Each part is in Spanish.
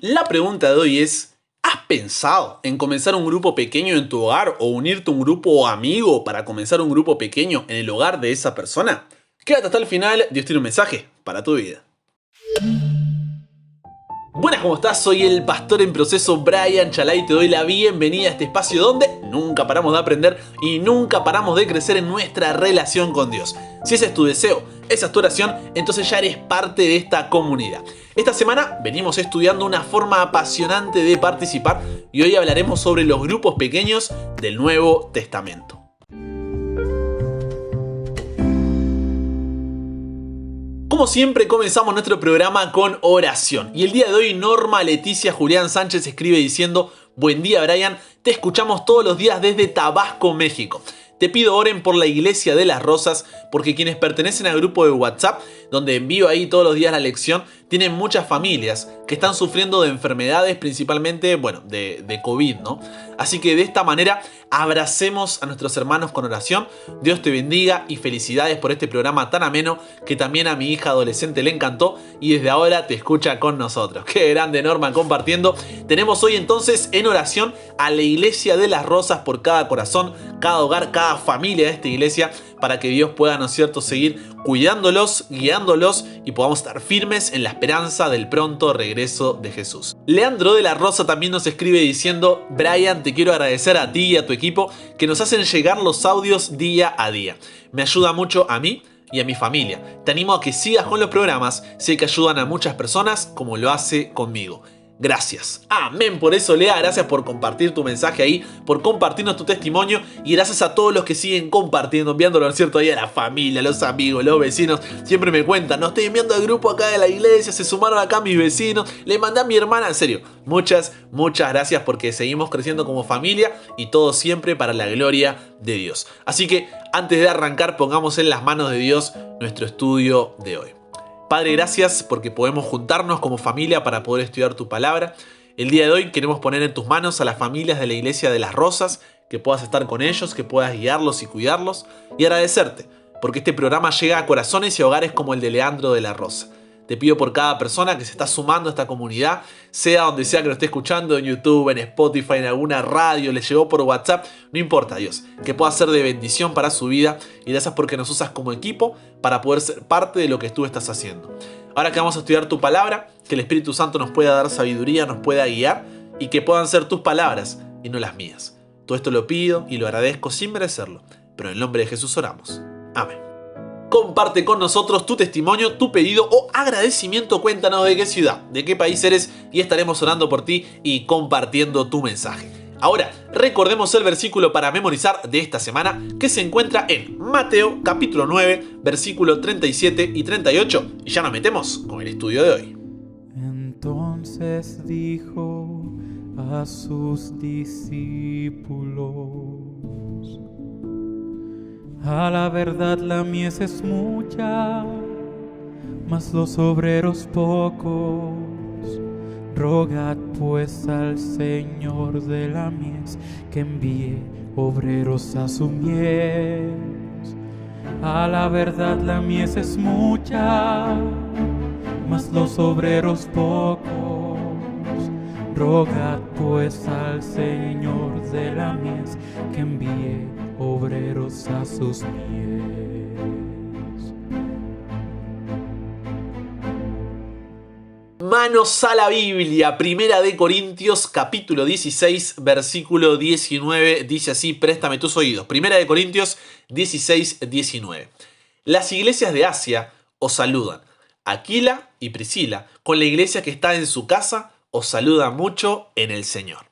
La pregunta de hoy es, ¿has pensado en comenzar un grupo pequeño en tu hogar o unirte a un grupo amigo para comenzar un grupo pequeño en el hogar de esa persona? Quédate hasta el final, Dios tiene un mensaje para tu vida. Buenas, ¿cómo estás? Soy el pastor en proceso Brian Chalai y te doy la bienvenida a este espacio donde nunca paramos de aprender y nunca paramos de crecer en nuestra relación con Dios. Si ese es tu deseo, esa es tu oración, entonces ya eres parte de esta comunidad. Esta semana venimos estudiando una forma apasionante de participar y hoy hablaremos sobre los grupos pequeños del Nuevo Testamento. Como siempre, comenzamos nuestro programa con oración. Y el día de hoy Norma Leticia Julián Sánchez escribe diciendo: buen día Brian, te escuchamos todos los días desde Tabasco, México. Te pido oren por la Iglesia de las Rosas, porque quienes pertenecen al grupo de WhatsApp, donde envío ahí todos los días la lección, tienen muchas familias que están sufriendo de enfermedades, principalmente, de COVID, ¿no? Así que de esta manera abracemos a nuestros hermanos con oración. Dios te bendiga y felicidades por este programa tan ameno que también a mi hija adolescente le encantó y desde ahora te escucha con nosotros. Qué grande Norma compartiendo. Tenemos hoy entonces en oración a la Iglesia de las Rosas por cada corazón, cada hogar, cada familia de esta iglesia, para que Dios pueda, ¿no es cierto?, seguir cuidándolos, guiándolos y podamos estar firmes en la esperanza del pronto regreso de Jesús. Leandro de la Rosa también nos escribe diciendo: Brian, te quiero agradecer a ti y a tu equipo que nos hacen llegar los audios día a día. Me ayuda mucho a mí y a mi familia. Te animo a que sigas con los programas, sé que ayudan a muchas personas como lo hace conmigo. Gracias. Amén por eso, Lea. Gracias por compartir tu mensaje ahí, por compartirnos tu testimonio y gracias a todos los que siguen compartiendo, enviándolo, ¿no es cierto?, ahí a la familia, los amigos, los vecinos. Siempre me cuentan: no estoy enviando al grupo acá de la iglesia, se sumaron acá mis vecinos, le mandé a mi hermana. En serio, muchas gracias porque seguimos creciendo como familia y todo siempre para la gloria de Dios. Así que antes de arrancar, pongamos en las manos de Dios nuestro estudio de hoy. Padre, gracias porque podemos juntarnos como familia para poder estudiar tu palabra. El día de hoy queremos poner en tus manos a las familias de la Iglesia de las Rosas, que puedas estar con ellos, que puedas guiarlos y cuidarlos, y agradecerte porque este programa llega a corazones y a hogares como el de Leandro de la Rosa. Te pido por cada persona que se está sumando a esta comunidad, sea donde sea que lo esté escuchando, en YouTube, en Spotify, en alguna radio, le llegó por WhatsApp, no importa, Dios, que pueda ser de bendición para su vida y gracias porque nos usas como equipo para poder ser parte de lo que tú estás haciendo. Ahora que vamos a estudiar tu palabra, que el Espíritu Santo nos pueda dar sabiduría, nos pueda guiar y que puedan ser tus palabras y no las mías. Todo esto lo pido y lo agradezco sin merecerlo, pero en el nombre de Jesús oramos. Amén. Comparte con nosotros tu testimonio, tu pedido o agradecimiento. Cuéntanos de qué ciudad, de qué país eres y estaremos orando por ti y compartiendo tu mensaje. Ahora, recordemos el versículo para memorizar de esta semana que se encuentra en Mateo capítulo 9, versículo 37 y 38. Y ya nos metemos con el estudio de hoy. Entonces dijo a sus discípulos: a la verdad la mies es mucha, mas los obreros pocos. Rogad pues al Señor de la mies que envíe obreros a su mies. A la verdad la mies es mucha, mas los obreros pocos. Rogad pues al Señor de la mies que envíe obreros a sus mies. Manos a la Biblia, Primera de Corintios capítulo 16, versículo 19, dice así: préstame tus oídos. Primera de Corintios 16, 19. Las iglesias de Asia os saludan. Aquila y Priscila, con la iglesia que está en su casa, os saludan mucho en el Señor.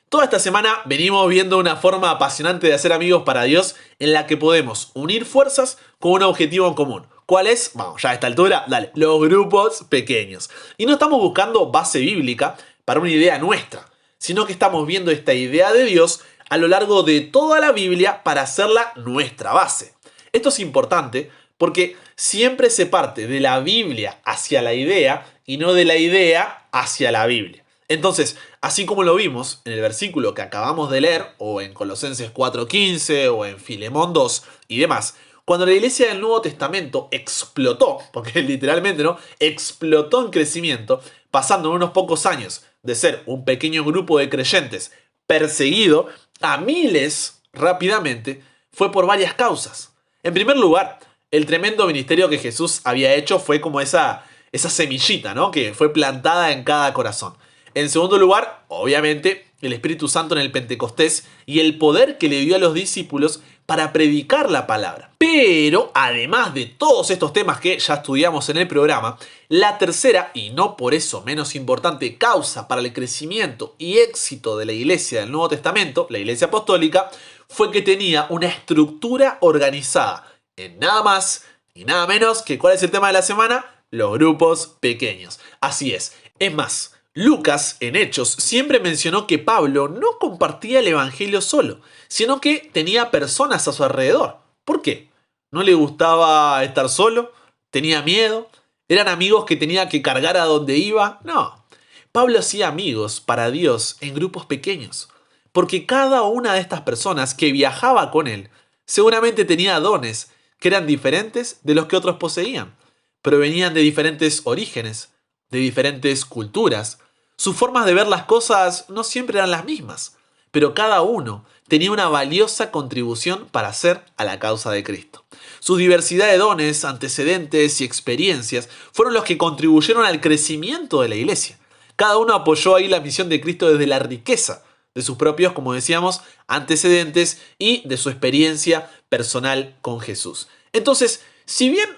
Toda esta semana venimos viendo una forma apasionante de hacer amigos para Dios en la que podemos unir fuerzas con un objetivo en común. ¿Cuál es? Vamos, ya a esta altura, dale, los grupos pequeños. Y no estamos buscando base bíblica para una idea nuestra, sino que estamos viendo esta idea de Dios a lo largo de toda la Biblia para hacerla nuestra base. Esto es importante porque siempre se parte de la Biblia hacia la idea y no de la idea hacia la Biblia. Entonces, así como lo vimos en el versículo que acabamos de leer, o en Colosenses 4:15, o en Filemón 2 y demás, cuando la iglesia del Nuevo Testamento explotó, porque literalmente, ¿no?, explotó en crecimiento, pasando en unos pocos años de ser un pequeño grupo de creyentes perseguido a miles rápidamente, fue por varias causas. En primer lugar, el tremendo ministerio que Jesús había hecho fue como esa semillita, ¿no? Que fue plantada en cada corazón. En segundo lugar, obviamente, el Espíritu Santo en el Pentecostés y el poder que le dio a los discípulos para predicar la palabra. Pero, además de todos estos temas que ya estudiamos en el programa, la tercera, y no por eso menos importante, causa para el crecimiento y éxito de la iglesia del Nuevo Testamento, la iglesia apostólica, fue que tenía una estructura organizada en nada más y nada menos que, ¿cuál es el tema de la semana? Los grupos pequeños. Así es. Es más, Lucas, en Hechos, siempre mencionó que Pablo no compartía el evangelio solo, sino que tenía personas a su alrededor. ¿Por qué? ¿No le gustaba estar solo? ¿Tenía miedo? ¿Eran amigos que tenía que cargar a donde iba? No. Pablo hacía amigos para Dios en grupos pequeños, porque cada una de estas personas que viajaba con él seguramente tenía dones que eran diferentes de los que otros poseían. Provenían de diferentes orígenes, de diferentes culturas. Sus formas de ver las cosas no siempre eran las mismas, pero cada uno tenía una valiosa contribución para hacer a la causa de Cristo. Su diversidad de dones, antecedentes y experiencias fueron los que contribuyeron al crecimiento de la iglesia. Cada uno apoyó ahí la misión de Cristo desde la riqueza de sus propios, como decíamos, antecedentes y de su experiencia personal con Jesús. Entonces, si bien,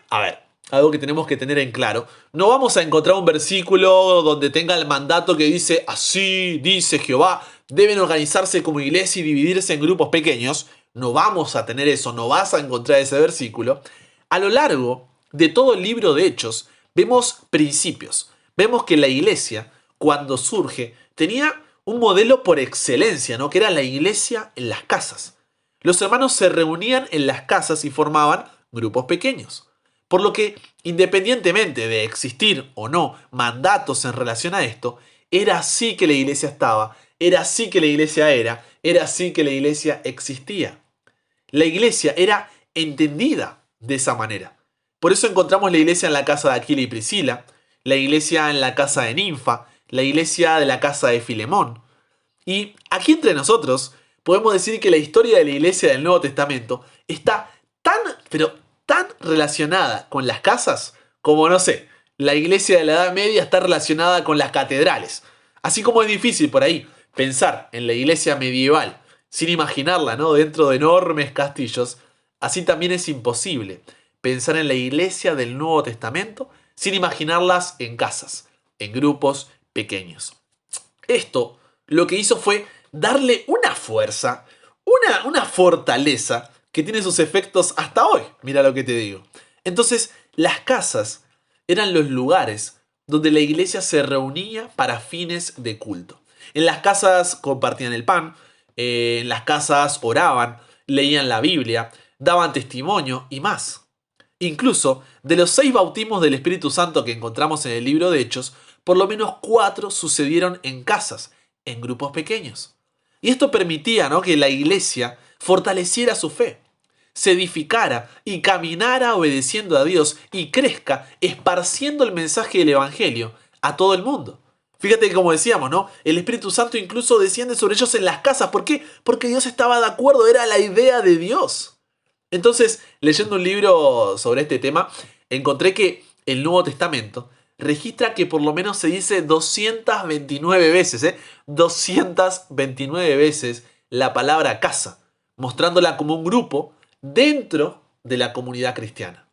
algo que tenemos que tener en claro, no vamos a encontrar un versículo donde tenga el mandato que dice, así dice Jehová, deben organizarse como iglesia y dividirse en grupos pequeños. No vamos a tener eso, no vas a encontrar ese versículo. A lo largo de todo el libro de Hechos, vemos principios. Vemos que la iglesia, cuando surge, tenía un modelo por excelencia, ¿no? Que era la iglesia en las casas. Los hermanos se reunían en las casas y formaban grupos pequeños. Por lo que, independientemente de existir o no mandatos en relación a esto, era así que la iglesia estaba, era así que la iglesia era así que la iglesia existía. La iglesia era entendida de esa manera. Por eso encontramos la iglesia en la casa de Aquila y Priscila, la iglesia en la casa de Ninfa, la iglesia de la casa de Filemón. Y aquí entre nosotros podemos decir que la historia de la iglesia del Nuevo Testamento está tan relacionada con las casas como, no sé, la iglesia de la Edad Media está relacionada con las catedrales. Así como es difícil por ahí pensar en la iglesia medieval sin imaginarla, ¿no? Dentro de enormes castillos, así también es imposible pensar en la iglesia del Nuevo Testamento sin imaginarlas en casas, en grupos pequeños. Esto lo que hizo fue darle una fuerza, una fortaleza que tiene sus efectos hasta hoy. Mira lo que te digo. Entonces, las casas eran los lugares donde la iglesia se reunía para fines de culto. En las casas compartían el pan, en las casas oraban, leían la Biblia, daban testimonio y más. Incluso, de los 6 bautismos del Espíritu Santo que encontramos en el libro de Hechos, por lo menos 4 sucedieron en casas, en grupos pequeños. Y esto permitía, ¿no?, que la iglesia fortaleciera su fe, se edificara y caminara obedeciendo a Dios y crezca esparciendo el mensaje del Evangelio a todo el mundo. Fíjate que, como decíamos, ¿no?, el Espíritu Santo incluso desciende sobre ellos en las casas. ¿Por qué? Porque Dios estaba de acuerdo, era la idea de Dios. Entonces, leyendo un libro sobre este tema, encontré que el Nuevo Testamento registra que por lo menos se dice 229 veces, 229 veces la palabra casa, mostrándola como un grupo dentro de la comunidad cristiana.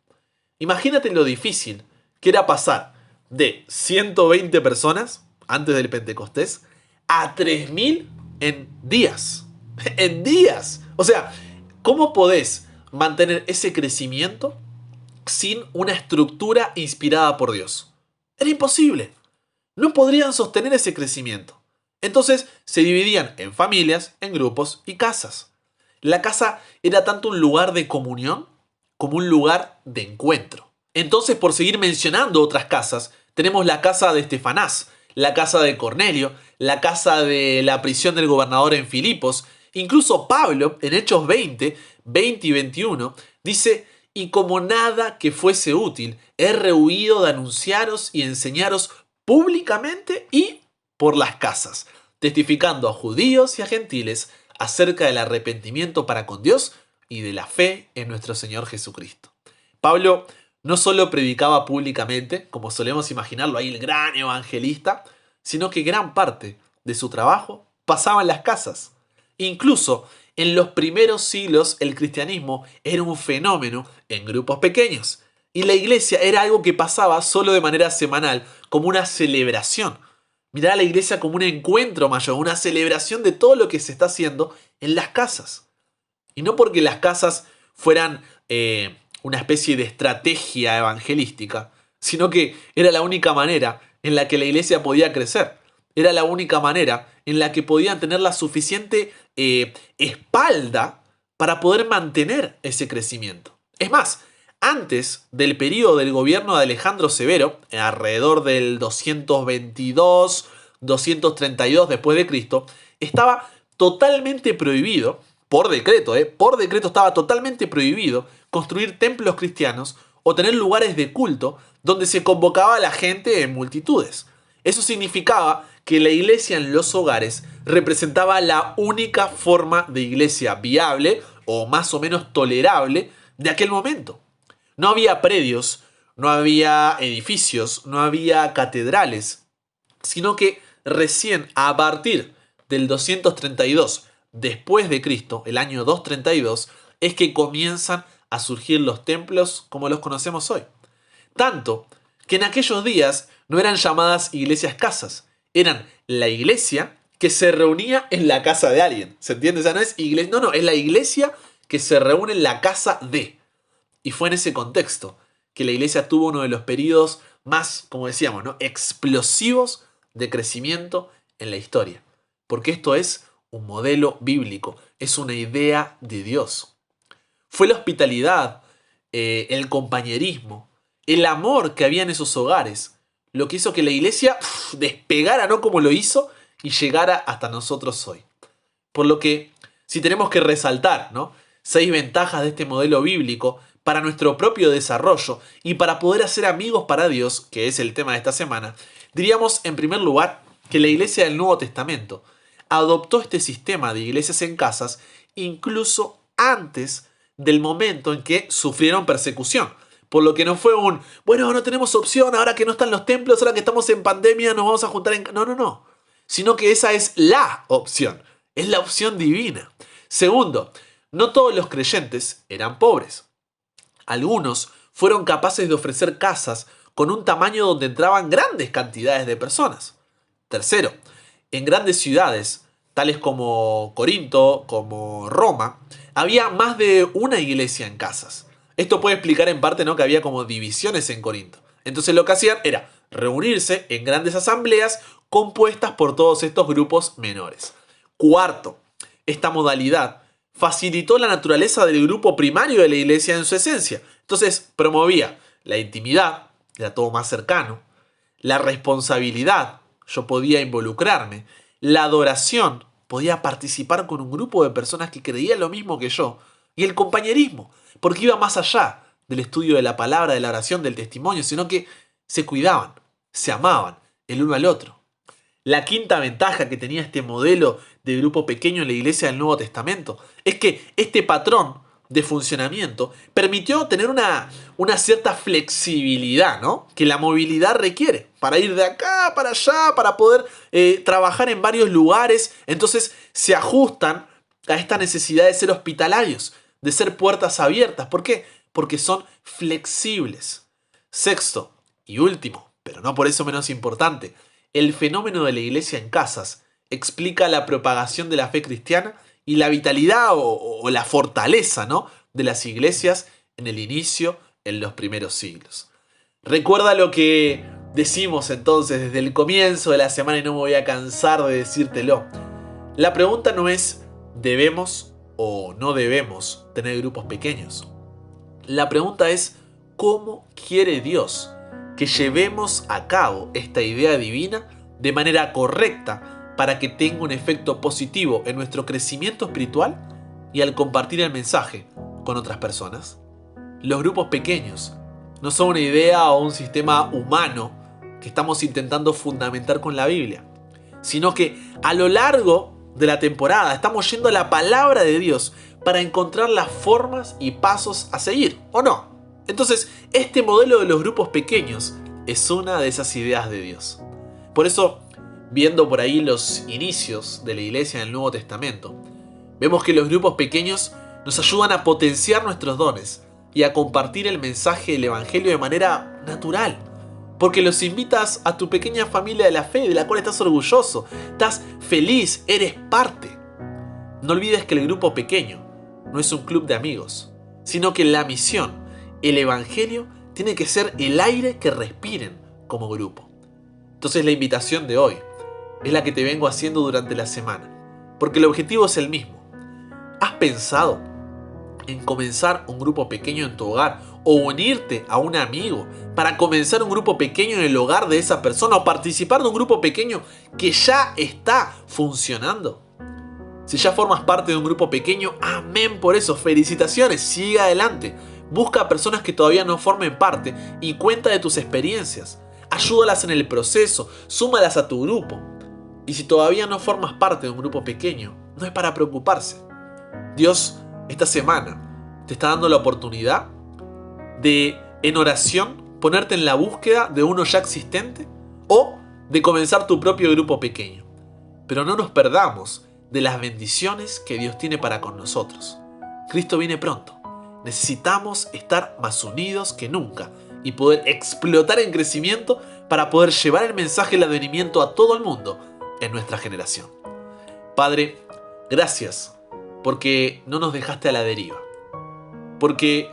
Imagínate lo difícil que era pasar de 120 personas antes del Pentecostés a 3000 en días. En días. O sea, ¿cómo podés mantener ese crecimiento sin una estructura inspirada por Dios? Era imposible. No podrían sostener ese crecimiento. Entonces se dividían en familias, en grupos y casas. La casa era tanto un lugar de comunión como un lugar de encuentro. Entonces, por seguir mencionando otras casas, tenemos la casa de Estefanás, la casa de Cornelio, la casa de la prisión del gobernador en Filipos. Incluso Pablo, en Hechos 20 y 21, dice: y como nada que fuese útil, he rehuido de anunciaros y enseñaros públicamente y por las casas, testificando a judíos y a gentiles acerca del arrepentimiento para con Dios y de la fe en nuestro Señor Jesucristo. Pablo no solo predicaba públicamente, como solemos imaginarlo ahí el gran evangelista, sino que gran parte de su trabajo pasaba en las casas. Incluso en los primeros siglos el cristianismo era un fenómeno en grupos pequeños y la iglesia era algo que pasaba solo de manera semanal, como una celebración. Mirá a la iglesia como un encuentro mayor, una celebración de todo lo que se está haciendo en las casas. Y no porque las casas fueran una especie de estrategia evangelística, sino que era la única manera en la que la iglesia podía crecer. Era la única manera en la que podían tener la suficiente espalda para poder mantener ese crecimiento. Es más, antes del periodo del gobierno de Alejandro Severo, alrededor del 222-232 después de Cristo, estaba totalmente prohibido, por decreto estaba totalmente prohibido construir templos cristianos o tener lugares de culto donde se convocaba a la gente en multitudes. Eso significaba que la iglesia en los hogares representaba la única forma de iglesia viable o más o menos tolerable de aquel momento. No había predios, no había edificios, no había catedrales, sino que recién a partir del 232 después de Cristo, el año 232, es que comienzan a surgir los templos como los conocemos hoy. Tanto que en aquellos días no eran llamadas iglesias casas, eran la iglesia que se reunía en la casa de alguien. ¿Se entiende? O sea, no es iglesia, no, es la iglesia que se reúne en la casa de. Y fue en ese contexto que la iglesia tuvo uno de los periodos más, como decíamos, ¿no?, explosivos de crecimiento en la historia. Porque esto es un modelo bíblico, es una idea de Dios. Fue la hospitalidad, el compañerismo, el amor que había en esos hogares, lo que hizo que la iglesia despegara, ¿no?, como lo hizo, y llegara hasta nosotros hoy. Por lo que, si tenemos que resaltar, ¿no?, 6 ventajas de este modelo bíblico para nuestro propio desarrollo y para poder hacer amigos para Dios, que es el tema de esta semana, diríamos en primer lugar que la iglesia del Nuevo Testamento adoptó este sistema de iglesias en casas incluso antes del momento en que sufrieron persecución. Por lo que no fue bueno, no tenemos opción, ahora que no están los templos, ahora que estamos en pandemia, nos vamos a juntar en... No. Sino que esa es la opción. Es la opción divina. Segundo, no todos los creyentes eran pobres. Algunos fueron capaces de ofrecer casas con un tamaño donde entraban grandes cantidades de personas. Tercero, en grandes ciudades, tales como Corinto, como Roma, había más de una iglesia en casas. Esto puede explicar en parte, ¿no?, que había como divisiones en Corinto. Entonces lo que hacían era reunirse en grandes asambleas compuestas por todos estos grupos menores. Cuarto, esta modalidad facilitó la naturaleza del grupo primario de la iglesia en su esencia. Entonces promovía la intimidad, era todo más cercano, la responsabilidad, yo podía involucrarme, la adoración, podía participar con un grupo de personas que creían lo mismo que yo, y el compañerismo, porque iba más allá del estudio de la palabra, de la oración, del testimonio, sino que se cuidaban, se amaban el uno al otro. La quinta ventaja que tenía este modelo de grupo pequeño en la iglesia del Nuevo Testamento es que este patrón de funcionamiento permitió tener una cierta flexibilidad, ¿no?, que la movilidad requiere para ir de acá para allá, para poder trabajar en varios lugares. Entonces se ajustan a esta necesidad de ser hospitalarios, de ser puertas abiertas. ¿Por qué? Porque son flexibles. Sexto y último, pero no por eso menos importante, el fenómeno de la iglesia en casas explica la propagación de la fe cristiana y la vitalidad o la fortaleza, ¿no?, de las iglesias en el inicio, en los primeros siglos. Recuerda lo que decimos entonces desde el comienzo de la semana y no me voy a cansar de decírtelo. La pregunta no es ¿debemos o no debemos tener grupos pequeños? La pregunta es ¿cómo quiere Dios que llevemos a cabo esta idea divina de manera correcta para que tenga un efecto positivo en nuestro crecimiento espiritual y al compartir el mensaje con otras personas? Los grupos pequeños no son una idea o un sistema humano que estamos intentando fundamentar con la Biblia, sino que a lo largo de la temporada estamos yendo a la palabra de Dios para encontrar las formas y pasos a seguir, ¿o no? Entonces, este modelo de los grupos pequeños es una de esas ideas de Dios. Por eso, viendo por ahí los inicios de la iglesia en el Nuevo Testamento, vemos que los grupos pequeños nos ayudan a potenciar nuestros dones y a compartir el mensaje del Evangelio de manera natural. Porque los invitas a tu pequeña familia de la fe, de la cual estás orgulloso, estás feliz, eres parte. No olvides que el grupo pequeño no es un club de amigos, sino que la misión, el Evangelio, tiene que ser el aire que respiren como grupo. Entonces la invitación de hoy es la que te vengo haciendo durante la semana, porque el objetivo es el mismo. ¿Has pensado en comenzar un grupo pequeño en tu hogar o unirte a un amigo para comenzar un grupo pequeño en el hogar de esa persona o participar de un grupo pequeño que ya está funcionando? Si ya formas parte de un grupo pequeño, amén por eso, felicitaciones, sigue adelante. Busca a personas que todavía no formen parte y cuenta de tus experiencias. Ayúdalas en el proceso, súmalas a tu grupo. Y si todavía no formas parte de un grupo pequeño, no es para preocuparse. Dios, esta semana, te está dando la oportunidad de, en oración, ponerte en la búsqueda de uno ya existente o de comenzar tu propio grupo pequeño. Pero no nos perdamos de las bendiciones que Dios tiene para con nosotros. Cristo viene pronto. Necesitamos estar más unidos que nunca y poder explotar en crecimiento para poder llevar el mensaje del advenimiento a todo el mundo en nuestra generación. Padre, gracias porque no nos dejaste a la deriva. Porque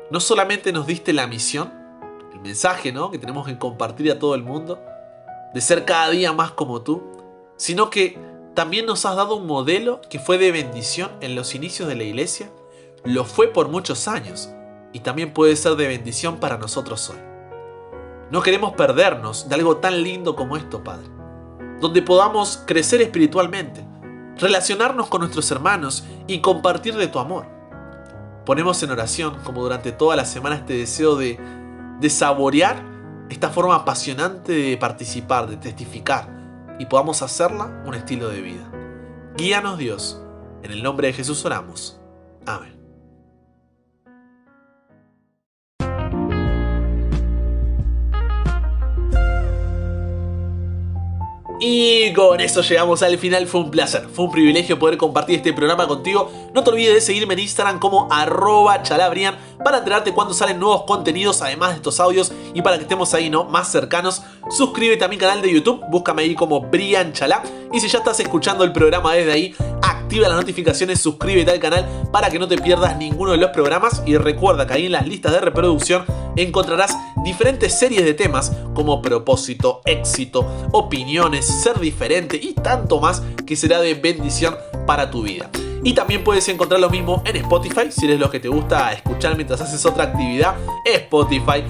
no solamente nos diste la misión, el mensaje, ¿no?, que tenemos que compartir a todo el mundo, de ser cada día más como tú, sino que también nos has dado un modelo que fue de bendición en los inicios de la iglesia, lo fue por muchos años y también puede ser de bendición para nosotros hoy. No queremos perdernos de algo tan lindo como esto, Padre, donde podamos crecer espiritualmente, relacionarnos con nuestros hermanos y compartir de tu amor. Ponemos en oración, como durante toda la semana, este deseo de saborear esta forma apasionante de participar, de testificar, y podamos hacerla un estilo de vida. Guíanos, Dios. En el nombre de Jesús oramos. Amén. Y con eso llegamos al final. Fue un placer, fue un privilegio poder compartir este programa contigo. No te olvides de seguirme en Instagram como @chalabrian para enterarte cuando salen nuevos contenidos, además de estos audios, y para que estemos ahí, ¿no?, más cercanos. Suscríbete a mi canal de YouTube, búscame ahí como Brian Chalá. Y si ya estás escuchando el programa desde ahí, activa las notificaciones, suscríbete al canal para que no te pierdas ninguno de los programas. Y recuerda que ahí en las listas de reproducción encontrarás diferentes series de temas como propósito, éxito, opiniones, ser diferente y tanto más que será de bendición para tu vida. Y también puedes encontrar lo mismo en Spotify, si eres lo que te gusta escuchar mientras haces otra actividad. Spotify,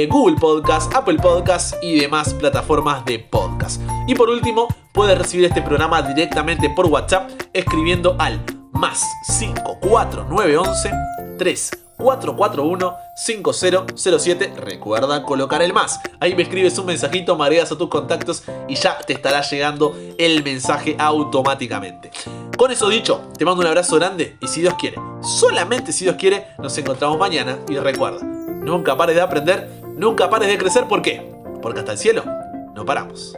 Google Podcast, Apple Podcast y demás plataformas de podcast. Y por último, puedes recibir este programa directamente por WhatsApp escribiendo al +54911 3441-5007. Recuerda colocar el más. Ahí me escribes un mensajito, me agregas a tus contactos y ya te estará llegando el mensaje automáticamente. Con eso dicho, te mando un abrazo grande y si Dios quiere, solamente si Dios quiere, nos encontramos mañana. Y recuerda, nunca pares de aprender, nunca pares de crecer. ¿Por qué? Porque hasta el cielo no paramos.